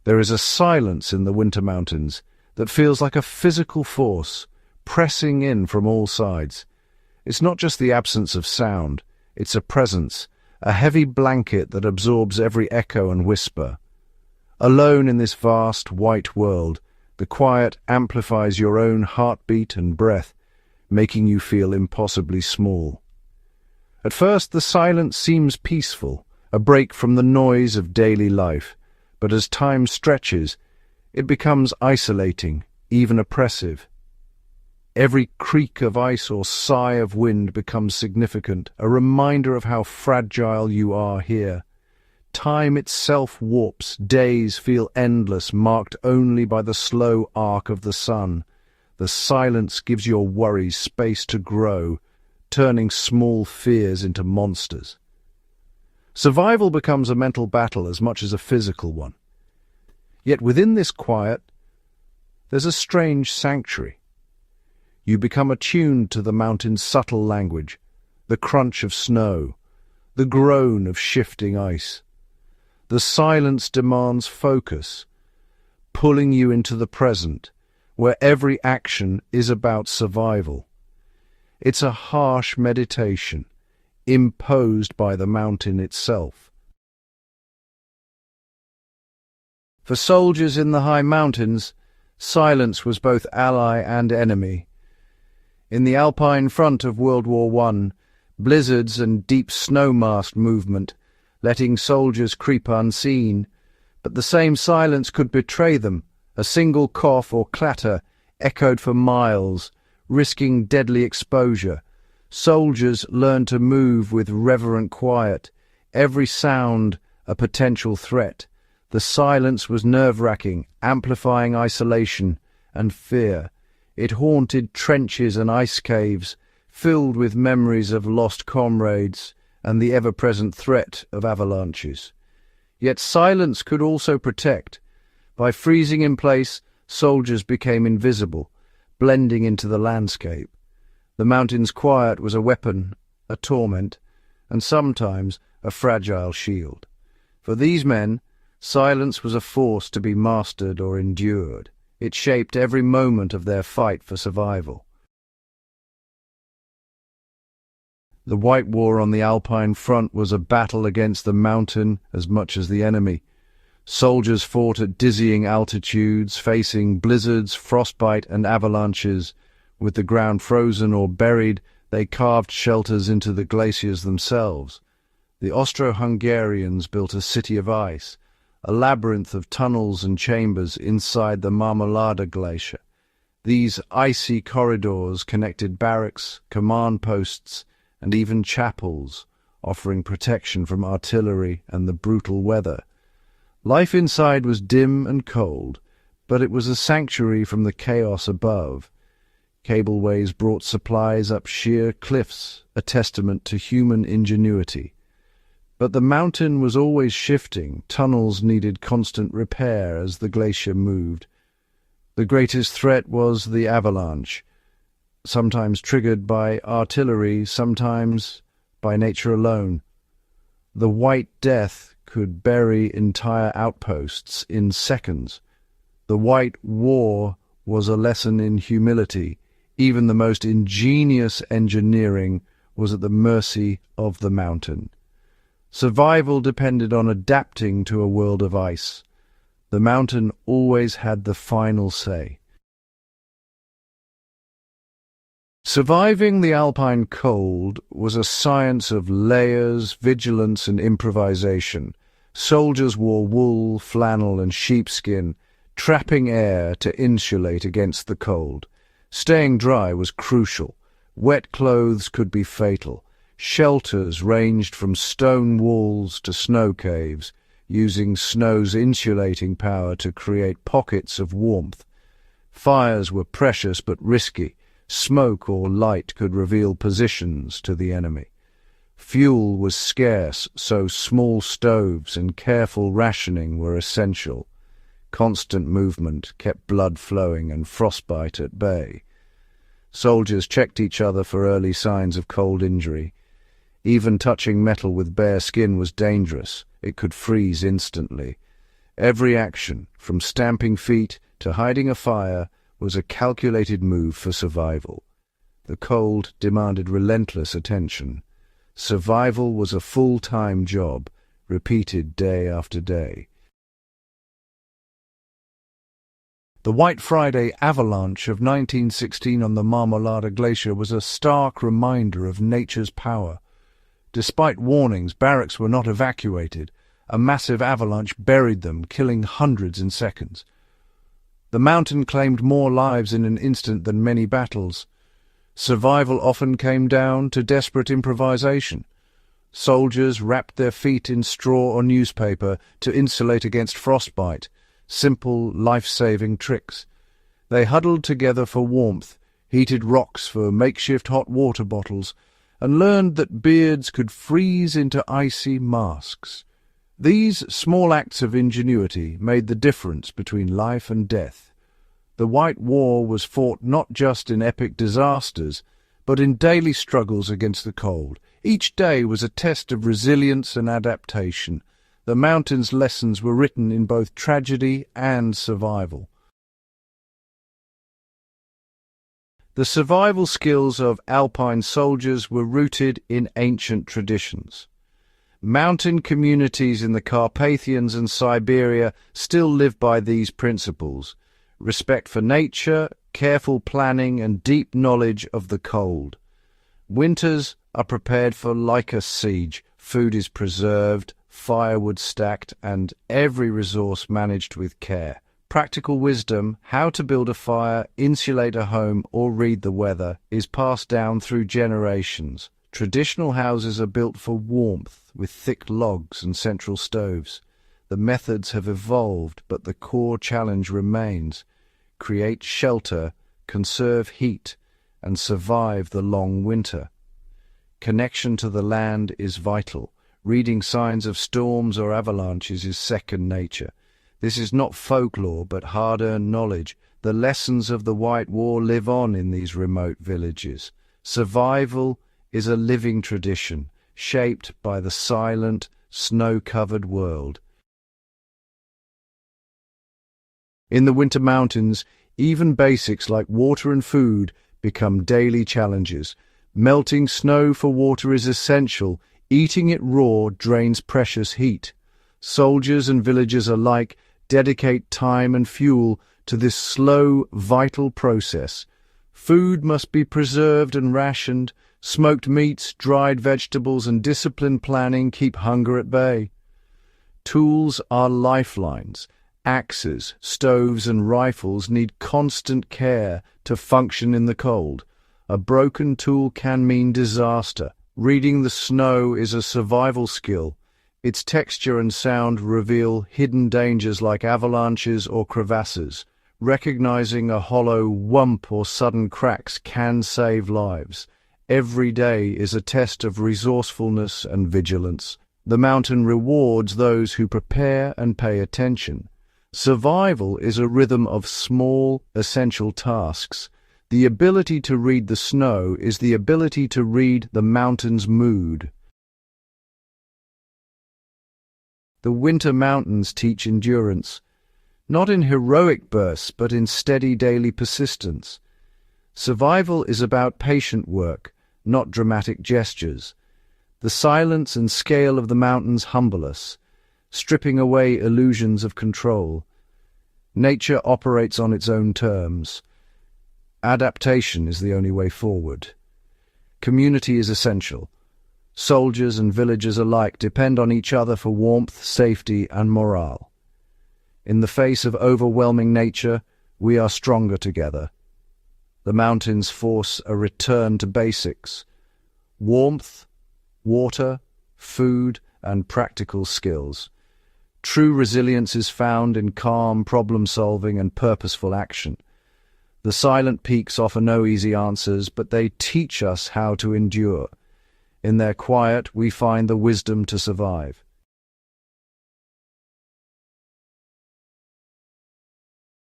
There is a silence in the winter mountains that feels like a physical force pressing in from all sides. It's not just the absence of sound, it's a presence, a heavy blanket that absorbs every echo and whisper. Alone in this vast, white world, the quiet amplifies your own heartbeat and breath, making you feel impossibly small. At first, the silence seems peaceful, a break from the noise of daily life, but as time stretches, it becomes isolating, even oppressive. Every creak of ice or sigh of wind becomes significant, a reminder of how fragile you are here. Time itself warps, days feel endless, marked only by the slow arc of the sun. The silence gives your worries space to grow, turning small fears into monsters. Survival becomes a mental battle as much as a physical one. Yet within this quiet, there's a strange sanctuary. You become attuned to the mountain's subtle language, the crunch of snow, the groan of shifting ice. The silence demands focus, pulling you into the present, where every action is about survival. It's a harsh meditation, imposed by the mountain itself. For soldiers in the high mountains, silence was both ally and enemy. In the Alpine front of World War I, blizzards and deep snow-masked movement, letting soldiers creep unseen, but the same silence could betray them. A single cough or clatter echoed for miles, risking deadly exposure. Soldiers learned to move with reverent quiet, every sound a potential threat. The silence was nerve-wracking, amplifying isolation and fear. It haunted trenches and ice caves, filled with memories of lost comrades and the ever-present threat of avalanches. Yet silence could also protect. By freezing in place, soldiers became invisible, blending into the landscape. The mountain's quiet was a weapon, a torment, and sometimes a fragile shield. For these men, silence was a force to be mastered or endured. It shaped every moment of their fight for survival. The White War on the Alpine front was a battle against the mountain as much as the enemy. Soldiers fought at dizzying altitudes, facing blizzards, frostbite, and avalanches. With the ground frozen or buried, they carved shelters into the glaciers themselves. The Austro-Hungarians built a city of ice, a labyrinth of tunnels and chambers inside the Marmolada Glacier. These icy corridors connected barracks, command posts, and even chapels, offering protection from artillery and the brutal weather. Life inside was dim and cold, but it was a sanctuary from the chaos above. Cableways brought supplies up sheer cliffs, a testament to human ingenuity. But the mountain was always shifting. Tunnels needed constant repair as the glacier moved. The greatest threat was the avalanche, sometimes triggered by artillery, sometimes by nature alone. The White Death could bury entire outposts in seconds. The White War was a lesson in humility. Even the most ingenious engineering was at the mercy of the mountain. Survival depended on adapting to a world of ice. The mountain always had the final say. Surviving the alpine cold was a science of layers, vigilance, and improvisation. Soldiers wore wool, flannel, and sheepskin, trapping air to insulate against the cold. Staying dry was crucial. Wet clothes could be fatal. Shelters ranged from stone walls to snow caves, using snow's insulating power to create pockets of warmth. Fires were precious but risky. Smoke or light could reveal positions to the enemy. Fuel was scarce, so small stoves and careful rationing were essential. Constant movement kept blood flowing and frostbite at bay. Soldiers checked each other for early signs of cold injury. Even touching metal with bare skin was dangerous. It could freeze instantly. Every action, from stamping feet to hiding a fire, was a calculated move for survival. The cold demanded relentless attention. Survival was a full-time job, repeated day after day. The White Friday avalanche of 1916 on the Marmolada Glacier was a stark reminder of nature's power. Despite warnings, barracks were not evacuated. A massive avalanche buried them, killing hundreds in seconds. The mountain claimed more lives in an instant than many battles. Survival often came down to desperate improvisation. Soldiers wrapped their feet in straw or newspaper to insulate against frostbite, simple, life-saving tricks. They huddled together for warmth, heated rocks for makeshift hot water bottles, and learned that beards could freeze into icy masks. These small acts of ingenuity made the difference between life and death. The White War was fought not just in epic disasters, but in daily struggles against the cold. Each day was a test of resilience and adaptation. The mountain's lessons were written in both tragedy and survival. The survival skills of Alpine soldiers were rooted in ancient traditions. Mountain communities in the Carpathians and Siberia still live by these principles: respect for nature, careful planning, and deep knowledge of the cold. Winters are prepared for like a siege. Food is preserved, firewood stacked, and every resource managed with care. Practical wisdom, how to build a fire, insulate a home, or read the weather, is passed down through generations. Traditional houses are built for warmth, with thick logs and central stoves. The methods have evolved, but the core challenge remains: create shelter, conserve heat, and survive the long winter. Connection to the land is vital. Reading signs of storms or avalanches is second nature. This is not folklore, but hard-earned knowledge. The lessons of the White War live on in these remote villages. Survival is a living tradition, shaped by the silent, snow-covered world. In the winter mountains, even basics like water and food become daily challenges. Melting snow for water is essential. Eating it raw drains precious heat. Soldiers and villagers alike dedicate time and fuel to this slow, vital process. Food must be preserved and rationed. Smoked meats, dried vegetables, and disciplined planning keep hunger at bay. Tools are lifelines. Axes, stoves, and rifles need constant care to function in the cold. A broken tool can mean disaster. Reading the snow is a survival skill. Its texture and sound reveal hidden dangers like avalanches or crevasses. Recognizing a hollow whump or sudden cracks can save lives. Every day is a test of resourcefulness and vigilance. The mountain rewards those who prepare and pay attention. Survival is a rhythm of small, essential tasks. The ability to read the snow is the ability to read the mountain's mood. The winter mountains teach endurance, not in heroic bursts, but in steady daily persistence. Survival is about patient work, not dramatic gestures. The silence and scale of the mountains humble us, stripping away illusions of control. Nature operates on its own terms. Adaptation is the only way forward. Community is essential. Soldiers and villagers alike depend on each other for warmth, safety, and morale. In the face of overwhelming nature, we are stronger together. The mountains force a return to basics: warmth, water, food, and practical skills. True resilience is found in calm problem-solving and purposeful action. The silent peaks offer no easy answers, but they teach us how to endure. In their quiet, we find the wisdom to survive.